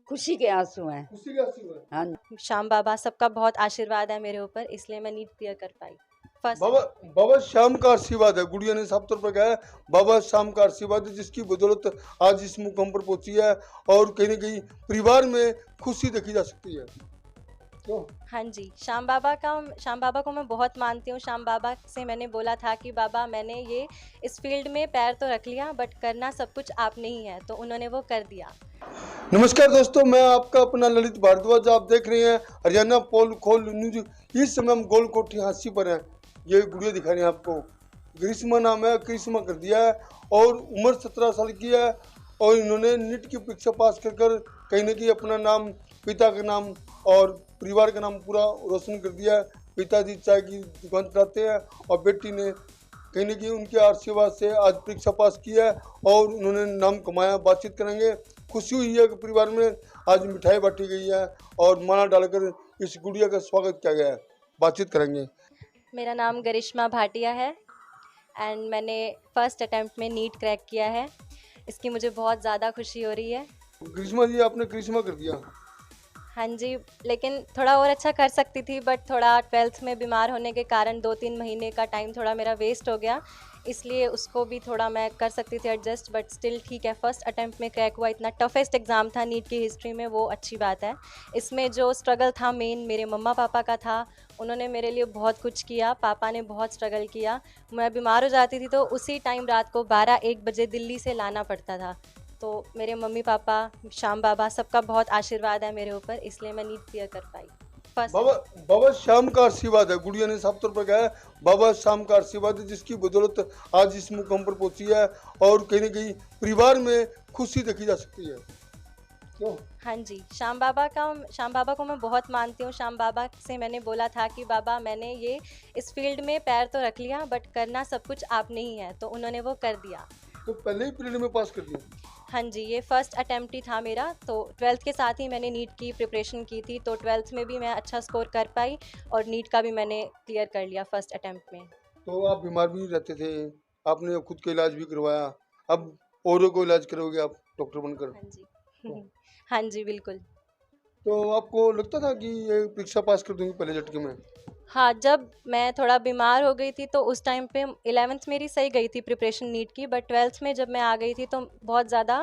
खुशी के आंसू हैं। खुशी के आंसू है। हाँ श्याम बाबा सबका बहुत आशीर्वाद है मेरे ऊपर, इसलिए मैं नीट क्लियर कर पाई फर्स्ट। बाबा बाबा श्याम का आशीर्वाद है। गुड़िया ने साफ तौर पर कहा है बाबा श्याम का आशीर्वाद है, जिसकी बदौलत आज इस मुकाम पर पहुंची है और कहीं न कहीं परिवार में खुशी देखी जा सकती है। तो हाँ जी, श्याम बाबा को मैं बहुत मानती हूँ। श्याम बाबा से मैंने बोला था कि बाबा मैंने ये इस फील्ड में पैर तो रख लिया, बट करना सब कुछ आपने ही है, तो उन्होंने वो कर दिया। नमस्कार दोस्तों, मैं आपका अपना ललित भारद्वाज। आप देख रहे हैं हरियाणा पोल खोल न्यूज। इस समय हम गोल कोठी हांसी पर हैं। ये गुड़िया दिखा रहे हैं आपको। ग्रीष्मा नाम है, ग्रीष्मा कर दिया है और उम्र 17 साल की है और इन्होंने नीट की परीक्षा पास कर कर कहीं न कहीं अपना नाम, पिता का नाम और परिवार का नाम पूरा रोशन कर दिया है। पिताजी चाय की दुकान चलाते हैं और बेटी ने कहीं न कहीं उनके आशीर्वाद से आज परीक्षा पास किया है और उन्होंने नाम कमाया। बातचीत करेंगे। खुशी हुई है कि परिवार में आज मिठाई बांटी गई है और माला डालकर इस गुड़िया का स्वागत किया गया है। बातचीत करेंगे। मेरा नाम गरिश्मा भाटिया है एंड मैंने फर्स्ट अटेम्प्ट में नीट क्रैक किया है। इसकी मुझे बहुत ज़्यादा खुशी हो रही है। ग्रीष्मा जी, आपने ग्रीष्मा कर दिया। हाँ जी, लेकिन थोड़ा और अच्छा कर सकती थी, बट थोड़ा 12th में बीमार होने के कारण 2-3 महीने का टाइम थोड़ा मेरा वेस्ट हो गया, इसलिए उसको भी थोड़ा मैं कर सकती थी एडजस्ट, बट स्टिल ठीक है। फर्स्ट अटेम्प्ट में क्रैक हुआ। इतना टफेस्ट एग्ज़ाम था नीट की हिस्ट्री में, वो अच्छी बात है। इसमें जो स्ट्रगल था मेन मेरे मम्मा पापा का था। उन्होंने मेरे लिए बहुत कुछ किया। पापा ने बहुत स्ट्रगल किया। मैं बीमार हो जाती थी तो उसी टाइम रात को 12-1 बजे दिल्ली से लाना पड़ता था। तो मेरे मम्मी पापा, श्याम बाबा सबका बहुत आशीर्वाद है मेरे ऊपर, इसलिए मैं नीट क्लियर कर पाई फर्स्ट। बाबा श्याम का आशीर्वाद है। गुड़िया ने साफ तौर पर कहा है बाबा श्याम का आशीर्वाद है, जिसकी बदौलत आज इस मुकाम पर पहुंची है और कहीं न कहीं परिवार में खुशी देखी जा सकती है। क्यों? हाँ जी, श्याम बाबा को मैं बहुत मानती हूँ। श्याम बाबा से मैंने बोला था कि बाबा मैंने ये इस फील्ड में पैर तो रख लिया, बट करना सब कुछ आपने ही है, तो उन्होंने वो कर दिया। तो पहले ही पीरियड में पास कर दिया। हाँ जी, ये फर्स्ट अटेम्प्ट ही था मेरा। तो 12th के साथ ही मैंने नीट की प्रिपरेशन की थी, तो 12th में भी मैं अच्छा स्कोर कर पाई और नीट का भी मैंने क्लियर कर लिया फर्स्ट अटेम्प्ट में। तो आप बीमार भी रहते थे, आपने खुद का इलाज भी करवाया, अब औरों को इलाज करोगे आप डॉक्टर बनकर। हाँ जी हाँ जी, बिल्कुल। तो आपको लगता था कि ये परीक्षा पास कर दूंगी पहले झटके में? हाँ, जब मैं थोड़ा बीमार हो गई थी तो उस टाइम पे 11th मेरी सही गई थी प्रिपरेशन नीट की, बट 12th में जब मैं आ गई थी तो बहुत ज़्यादा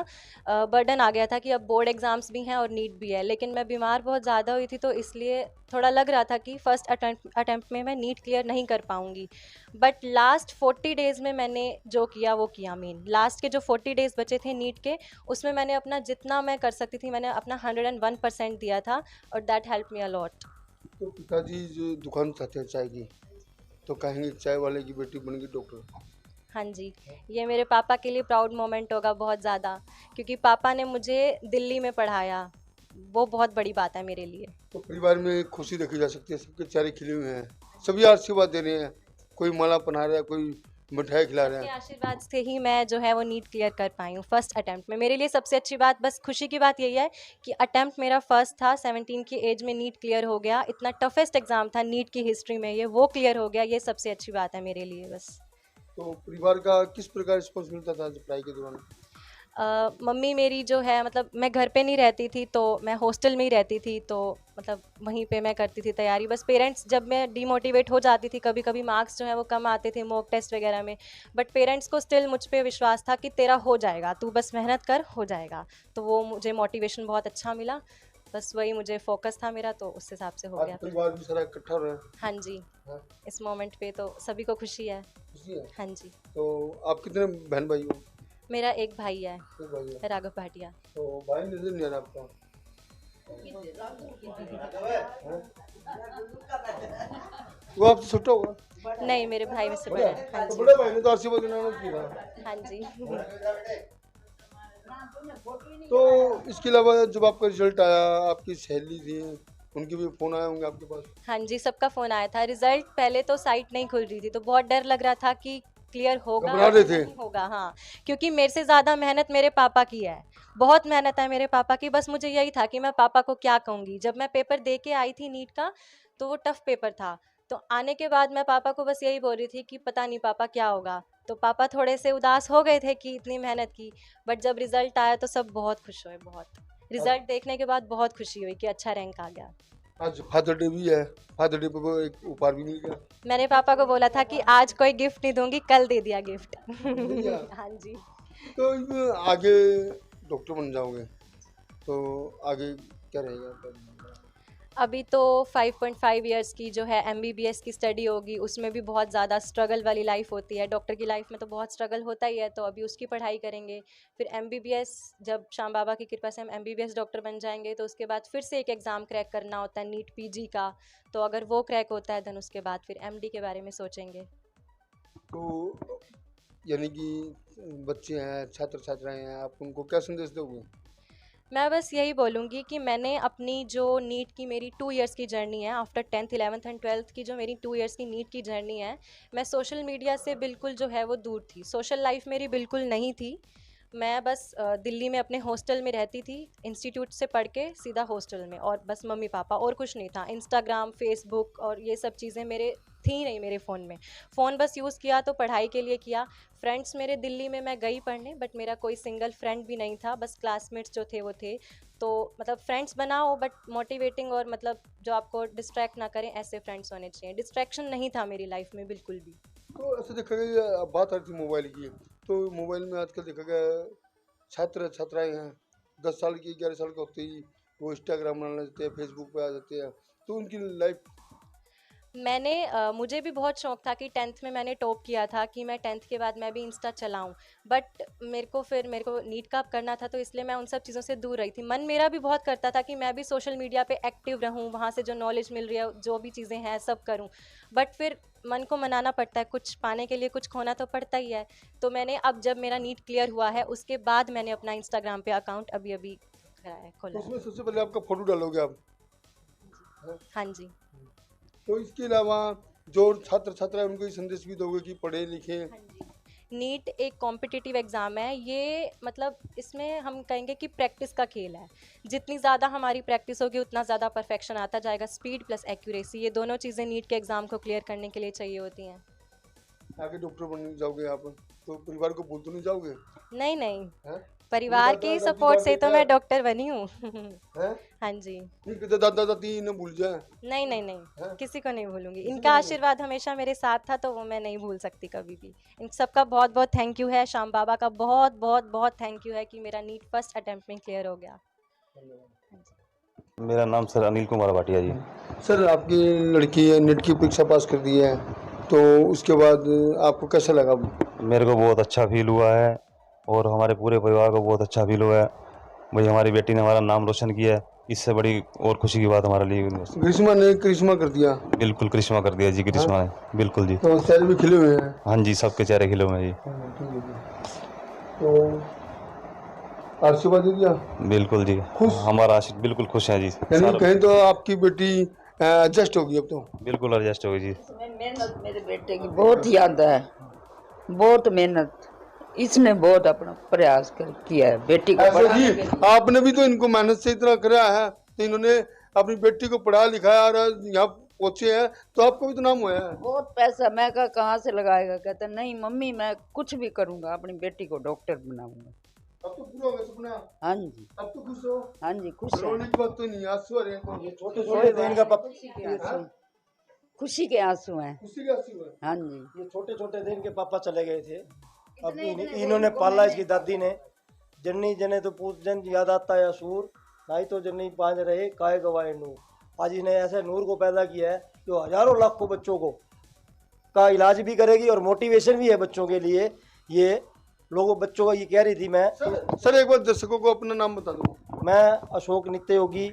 बर्डन आ गया था कि अब बोर्ड एग्ज़ाम्स भी हैं और नीट भी है। लेकिन मैं बीमार बहुत ज़्यादा हुई थी तो इसलिए थोड़ा लग रहा था कि फर्स्ट अटेम्प्ट में मैं नीट क्लियर नहीं कर पाऊँगी। बट लास्ट 40 डेज़ में मैंने जो किया वो किया। मेन लास्ट के जो 40 डेज़ बचे थे नीट के, उसमें मैंने अपना जितना मैं कर सकती थी मैंने अपना 101% दिया था और that help me a lot. तो पिताजी जो दुकान चाहते हैं चाय की, तो कहेंगे चाय वाले की बेटी बन गई डॉक्टर। हाँ जी, ये मेरे पापा के लिए प्राउड मोमेंट होगा बहुत ज़्यादा, क्योंकि पापा ने मुझे दिल्ली में पढ़ाया। वो बहुत बड़ी बात है मेरे लिए। तो परिवार में खुशी देखी जा सकती है, सबके चेहरे खिले हुए हैं, सभी आशीर्वाद दे रहे हैं, कोई माला पहना रहा है, कोई मिठाई खिला रहा के है। आशीर्वाद से ही मैं जो है वो नीट क्लियर कर पाई हूँ फर्स्ट अटेम्प्ट में। मेरे लिए सबसे अच्छी बात, बस खुशी की बात यही है कि अटेम्प्ट मेरा फर्स्ट था। 17 की एज में नीट क्लियर हो गया। इतना टफेस्ट एग्ज़ाम था नीट की हिस्ट्री में, ये वो क्लियर हो गया। ये सबसे अच्छी बात है मेरे लिए बस। तो परिवार का किस प्रकार रिस्पॉन्स मिलता था पढ़ाई के दौरान? मम्मी मेरी जो है, मतलब मैं घर पे नहीं रहती थी तो मैं हॉस्टल में ही रहती थी, तो मतलब वहीं पे मैं करती थी तैयारी। बस पेरेंट्स, जब मैं डीमोटिवेट हो जाती थी, कभी कभी मार्क्स जो है वो कम आते थे मॉक टेस्ट वगैरह में, बट पेरेंट्स को स्टिल मुझ पे विश्वास था कि तेरा हो जाएगा, तू बस मेहनत कर, हो जाएगा। तो वो मुझे मोटिवेशन बहुत अच्छा मिला। बस वही मुझे फोकस था मेरा, तो उस हिसाब से हो आज गया। परिवार भी सारा इकट्ठा हो रहा है। हाँ जी, हाँ, इस मोमेंट पे तो सभी को खुशी है। खुशी है। हाँ जी, तो आप कितने बहन भाई हो? मेरा एक भाई है, एक भाई है। राघव भाटिया। तो भाई नजर नहीं आ रहा आपका? वो आपसे छोटा होगा? नहीं, मेरे भाई में से बड़ा है। हाँ तो जी, बड़े भाई ने तो आशीर्वाद देना किया। हाँ जी। तो इसके अलावा जब आपका रिजल्ट आया, आपकी सहेली थी, उनके भी फोन आए होंगे आपके पास? हाँ जी, सबका फ़ोन आया था। रिज़ल्ट पहले तो साइट नहीं खुल रही थी, तो बहुत डर लग रहा था कि क्लियर होगा घबरा रहे या थे? नहीं होगा। हाँ, क्योंकि मेरे से ज़्यादा मेहनत मेरे पापा की है। बहुत मेहनत है मेरे पापा की। बस मुझे यही था कि मैं पापा को क्या कहूँगी। जब मैं पेपर दे के आई थी नीट का, तो वो टफ़ पेपर था। तो आने के बाद मैं पापा को बस यही बोल रही थी कि पता नहीं पापा क्या होगा। तो पापा थोड़े से उदास हो गए थे कि इतनी मेहनत की, बट जब रिज़ल्ट आया तो सब बहुत खुश हुए, बहुत। रिजल्ट देखने के बाद बहुत खुशी हुई कि अच्छा रैंक आ गया। आज फादर डे भी है, फादर डे पे एक उपहार भी मिल गया। मैंने पापा को बोला था कि आज कोई गिफ्ट नहीं दूंगी, कल दे दिया गिफ्ट। दिया। हाँ जी। तो आगे डॉक्टर बन जाओगे तो आगे क्या रहेगा आपका? अभी तो 5.5 इयर्स की जो है एमबीबीएस की स्टडी होगी, उसमें भी बहुत ज़्यादा स्ट्रगल वाली लाइफ होती है। डॉक्टर की लाइफ में तो बहुत स्ट्रगल होता ही है, तो अभी उसकी पढ़ाई करेंगे। फिर एमबीबीएस, जब श्याम बाबा की कृपा से हम एमबीबीएस डॉक्टर बन जाएंगे तो उसके बाद फिर से एक एग्ज़ाम क्रैक करना होता है, नीट पीजी का। तो अगर वो क्रैक होता है देन उसके बाद फिर एमडी के बारे में सोचेंगे। तो यानी कि बच्चे हैं, छात्र छात्राएं हैं, आप उनको क्या संदेश दोगे? मैं बस यही बोलूँगी कि मैंने अपनी जो नीट की मेरी 2 इयर्स की जर्नी है, after 10th 11th and 12th की जो मेरी 2 इयर्स की नीट की जर्नी है, मैं सोशल मीडिया से बिल्कुल जो है वो दूर थी। सोशल लाइफ मेरी बिल्कुल नहीं थी। मैं बस दिल्ली में अपने हॉस्टल में रहती थी, इंस्टीट्यूट से पढ़ के सीधा हॉस्टल में, और बस मम्मी पापा और कुछ नहीं था। इंस्टाग्राम, फेसबुक और ये सब चीज़ें मेरे थी नहीं मेरे फ़ोन में। फ़ोन बस यूज़ किया तो पढ़ाई के लिए किया। फ्रेंड्स मेरे दिल्ली में मैं गई पढ़ने, बट मेरा कोई सिंगल फ्रेंड भी नहीं था, बस क्लासमेट्स जो थे वो थे। तो मतलब फ्रेंड्स बनाओ बट मोटिवेटिंग और मतलब जो आपको डिस्ट्रैक्ट ना करें, ऐसे फ्रेंड्स होने चाहिए। डिस्ट्रैक्शन नहीं था मेरी लाइफ में बिल्कुल भी। तो ऐसे देखा गया, अब बात आ रही थी मोबाइल की, तो मोबाइल में आजकल देखा गया छात्र छात्राएं हैं 10 साल की 11 साल के होते ही वो इंस्टाग्राम बना लेते हैं, फेसबुक पे आ जाते हैं, तो उनकी लाइफ। मैंने मुझे भी बहुत शौक था कि 10th में मैंने टॉप किया था कि मैं 10th के बाद मैं भी इंस्टा चलाऊं, बट मेरे को नीट का करना था, तो इसलिए मैं उन सब चीज़ों से दूर रही थी। मन मेरा भी बहुत करता था कि मैं भी सोशल मीडिया पे एक्टिव रहूं, वहाँ से जो नॉलेज मिल रही है, जो भी चीज़ें हैं सब करूं, बट फिर मन को मनाना पड़ता है, कुछ पाने के लिए कुछ खोना तो पड़ता ही है। तो मैंने अब जब मेरा नीट क्लियर हुआ है उसके बाद मैंने अपना इंस्टाग्राम पे अकाउंट अभी अभी तो खोला है। उसमें सबसे पहले आपका फोटो डालोगे आप। हाँ जी। तो इसके अलावा जो छात्र छात्राएं उनको ये संदेश भी दोगे कि पढ़े लिखें। हाँ जी। नीट एक कॉम्पिटिटिव एग्ज़ाम है, ये मतलब इसमें हम कहेंगे कि प्रैक्टिस का खेल है। जितनी ज़्यादा हमारी प्रैक्टिस होगी उतना ज़्यादा परफेक्शन आता जाएगा। स्पीड प्लस एक्यूरेसी, ये दोनों चीज़ें नीट के एग्ज़ाम को क्लियर करने के लिए चाहिए होती हैं। आगे डॉक्टर बनने जाओगे आप तो परिवार को भूल तो नहीं जाओगे? नहीं नहीं, हैं? परिवार दादा के दादी सपोर्ट से तो क्या मैं डॉक्टर बनी हूँ। हैं? हाँ जी। नहीं कहते दादा दादी न भूल जाए। नहीं नहीं नहीं, हैं? किसी को नहीं भूलूंगी। किसी को इनका नहीं? आशीर्वाद हमेशा मेरे साथ था, तो वो मैं नहीं भूल सकती कभी भी। इन सबका बहुत बहुत थैंक यू है। श्याम बाबा का बहुत बहुत बहुत थैंक यू है कि मेरा नीट फर्स्ट अटेम्प्ट में क्लियर हो गया। हाँ जी। मेरा नाम सर अनिल कुमार भाटिया जी। सर आपकी लड़की है नेट की परीक्षा पास कर दी है, तो उसके बाद आपको कैसा लगा? मेरे को बहुत अच्छा फील हुआ है और हमारे पूरे परिवार को बहुत अच्छा फील हुआ है। भाई हमारी बेटी ने हमारा नाम रोशन किया है, इससे बड़ी और खुशी की बात हमारे लिए ग्रीष्मा ने करिश्मा कर दिया। बिल्कुल करिश्मा कर दिया जी, करिश्मा ने बिल्कुल जी। तो चेहरे भी खिले हुए हैं। हाँ जी, सबके चेहरे खिले हुए हैं जी। ठीक है जी। तो आशीर्वाद दे दिया। बिल्कुल जी, खुश? हमारा आशीर्वाद बिल्कुल खुश है जी। यानी कहें तो आपकी बेटी एडजस्ट होगी अब तो। बिल्कुल एडजस्ट होगी जी। इसमें मेहनत मेरे बेटे की बहुत ज़्यादा है, बहुत मेहनत। इसने बहुत अपना प्रयास किया है बेटी को ऐसा पढ़ाने जी के लिए। आपने भी तो इनको मेहनत से इतना करा है, तो इन्होंने अपनी बेटी को पढ़ा लिखाया और यहाँ पहुंचे हैं, तो आपको भी तो नाम हुआ है। बहुत पैसा मैं कहाँ से लगाएगा, कहता नहीं मम्मी मैं कुछ भी करूँगा, अपनी बेटी को डॉक्टर बनाऊंगा। अब तो पूरा हो गया सपना। हाँ जी, अब तो खुश हो। हाँ जी, खुश है। रोने की बात तो नहीं, आंसू आ रहे हैं। ये छोटे कोई खुशी के आंसू, खुशी के आंसू हैं। खुशी के आंसू है। हाँ जी। ये छोटे छोटे दिन के पापा चले गए थे, अब इन्होंने पाला इसकी दादी ने। जन्नी जने तो पूछ जन याद आता है सूर, नहीं तो जन्नी पांच रहे काय गवाए नूर। आज इन्हें ऐसे नूर को पैदा किया है जो हजारों लाखों बच्चों को का इलाज भी करेगी और मोटिवेशन भी है बच्चों के लिए। ये लोगों बच्चों का ये कह रही थी। मैं सर एक बार दर्शकों को अपना नाम बता दो। मैं अशोक नित्य योगी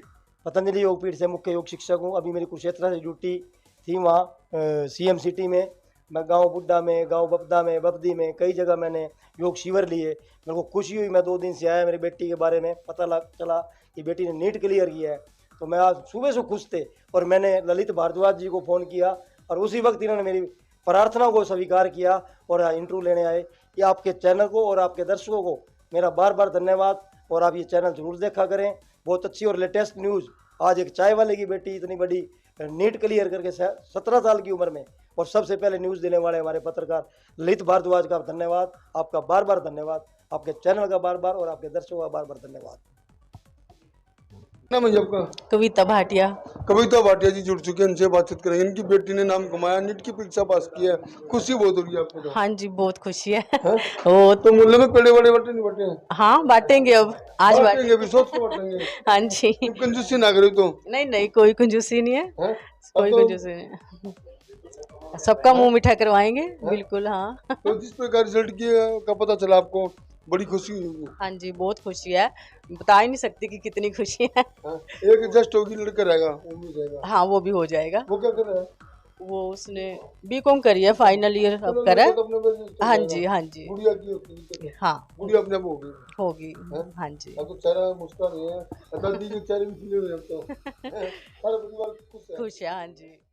पतंजलि योगपीठ से मुख्य योग शिक्षक हूँ। अभी मेरी कुरुक्षेत्र से ड्यूटी थी वहाँ सीएम सिटी में। मैं गांव बुड्ढा में, गांव बपदा में, बपदी में कई जगह मैंने योग शिविर लिए। मेरे को खुशी हुई, मैं 2 दिन से आया, मेरी बेटी के बारे में पता चला कि बेटी ने नीट क्लियर किया है, तो मैं आज सुबह से खुश थे। और मैंने ललित भारद्वाज जी को फ़ोन किया और उसी वक्त इन्होंने मेरी प्रार्थना को स्वीकार किया और इंटरव्यू लेने आए। ये आपके चैनल को और आपके दर्शकों को मेरा बार बार धन्यवाद। और आप ये चैनल जरूर देखा करें, बहुत अच्छी और लेटेस्ट न्यूज़। आज एक चाय वाले की बेटी इतनी बड़ी नीट क्लियर करके 17 साल की उम्र में और सबसे पहले न्यूज़ देने वाले हमारे पत्रकार ललित भारद्वाज का धन्यवाद। आपका बार बार धन्यवाद, आपके चैनल का बार बार और आपके दर्शकों का बार बार धन्यवाद। नाम है जी आपका? कविता भाटिया। कविता भाटिया जी जुड़ चुके हैं, इनसे बातचीत करेंगे। इनकी बेटी ने नाम कमाया, नीट की परीक्षा पास की है, खुशी बहुत हो रही है आपको तो? हाँ जी, बहुत खुशी है। हैं? वो तो मोहल्ले में पेड़े बड़े बटे नहीं बटे हैं? हाँ, बांटेंगे अब, आज बांटेंगे भी, सोच के बांटेंगे। हाँ जी। तुम कंजूसी ना करो तो। नहीं नहीं, कोई कंजूसी नहीं है, हैं? कोई अब तो- कंजूसी नहीं है। सबका मुंह मीठा करवाएंगे, बिल्कुल। हाँ तो जिस प्रकार रिजल्ट की का पता चला आपको, बड़ी खुशी हुई होगी। हाँ जी, बहुत खुशी है, बता ही नहीं सकती कि कितनी खुशी है। हाँ, एक जस्ट होगी, लड़का रहेगा, वो भी रहेगा। हाँ, वो भी हो जाएगा। वो क्या कर रहा है? वो उसने बीकॉम करी है, फाइनल ईयर अब चलो, करा है। लड़का तो अपने पे चल हाँ जाएगा। जी, हाँ जी, गुड़िया की होती है, हाँ गुड़िया अपने आप होगी। होगी। हैं? हाँ जी, अब तो चेहरा मुस्कुरा रही है, दादी के चेहरे भी खिले हुए हैं अब तो। हैं? सारा परिवार खुश है। खुश है। हाँ जी।